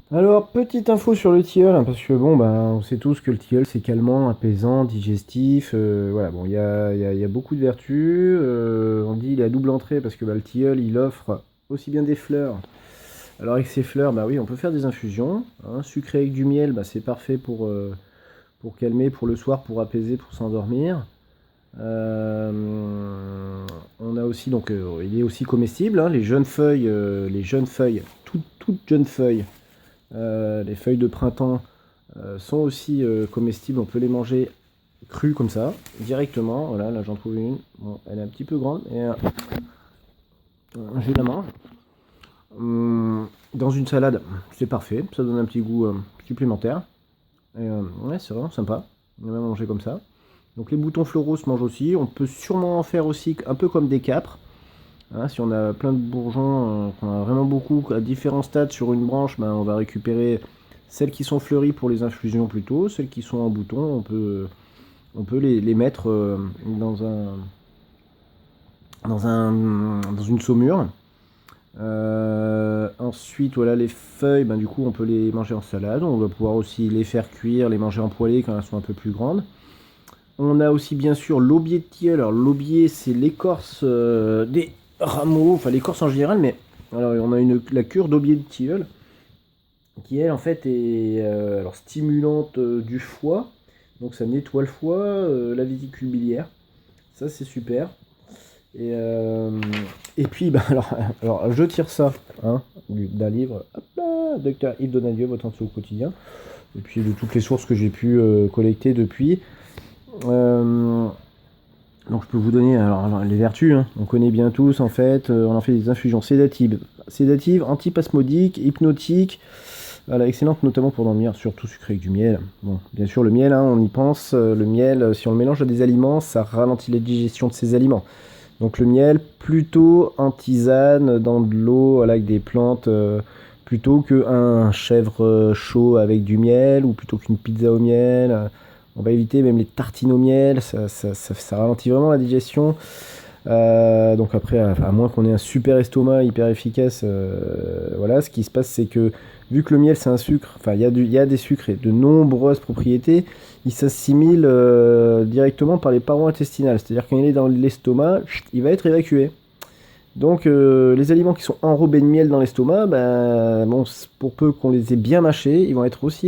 Alors, petite info sur le tilleul, hein, parce que bon, ben, on sait tous que le tilleul c'est calmant, apaisant, digestif. Voilà, bon, il y a beaucoup de vertus. On dit il est à double entrée parce que bah, le tilleul il offre aussi bien des fleurs. Alors, avec ces fleurs, bah oui, on peut faire des infusions, hein. Sucré avec du miel, bah, c'est parfait pour calmer, pour le soir, pour apaiser, pour s'endormir. Euh, on a aussi, donc, il est aussi comestible, hein, les jeunes feuilles, toutes jeunes feuilles. Les feuilles de printemps sont aussi comestibles, on peut les manger crues comme ça, directement. Voilà, là j'en trouve une. Bon, elle est un petit peu grande, et je la mange. Dans une salade, c'est parfait, ça donne un petit goût supplémentaire. Et, ouais, c'est vraiment sympa. On va manger comme ça. Donc les boutons floraux se mangent aussi. On peut sûrement en faire aussi un peu comme des capres, hein. Si on a plein de bourgeons, qu'on a vraiment beaucoup à différents stades sur une branche, ben, on va récupérer celles qui sont fleuries pour les infusions plutôt, celles qui sont en bouton, on peut les mettre dans une saumure. Ensuite, voilà, les feuilles, ben, du coup, on peut les manger en salade. On va pouvoir aussi les faire cuire, les manger en poêlée quand elles sont un peu plus grandes. On a aussi bien sûr l'aubier de tilleul. Alors l'aubier, c'est l'écorce des rameaux, enfin l'écorce en général, mais alors on a la cure d'aubier de tilleul qui elle en fait est alors stimulante du foie, donc ça nettoie le foie, la vésicule biliaire, ça c'est super. Et, euh, et puis bah, alors je tire ça, hein, d'un livre, hop là, Docteur Yves Donadieu, votre santé au quotidien, et puis de toutes les sources que j'ai pu collecter depuis. Euh, Donc je peux vous donner alors, les vertus, hein. On connaît bien tous en fait, on en fait des infusions sédatives, antispasmodiques, hypnotiques, voilà, excellentes notamment pour dormir, surtout sucré avec du miel. Bon, bien sûr le miel, hein, on y pense, le miel, si on le mélange à des aliments, ça ralentit la digestion de ces aliments. Donc le miel plutôt en tisane, dans de l'eau, voilà, avec des plantes, plutôt qu'un chèvre chaud avec du miel, ou plutôt qu'une pizza au miel. On va éviter même les tartines au miel, ça ralentit vraiment la digestion. Donc après, à moins qu'on ait un super estomac hyper efficace, voilà, ce qui se passe, c'est que vu que le miel c'est un sucre, enfin il y a des sucres et de nombreuses propriétés, il s'assimile directement par les parois intestinales. C'est-à-dire quand il est dans l'estomac, il va être évacué. Donc les aliments qui sont enrobés de miel dans l'estomac, ben, bon, pour peu qu'on les ait bien mâchés, ils vont être aussi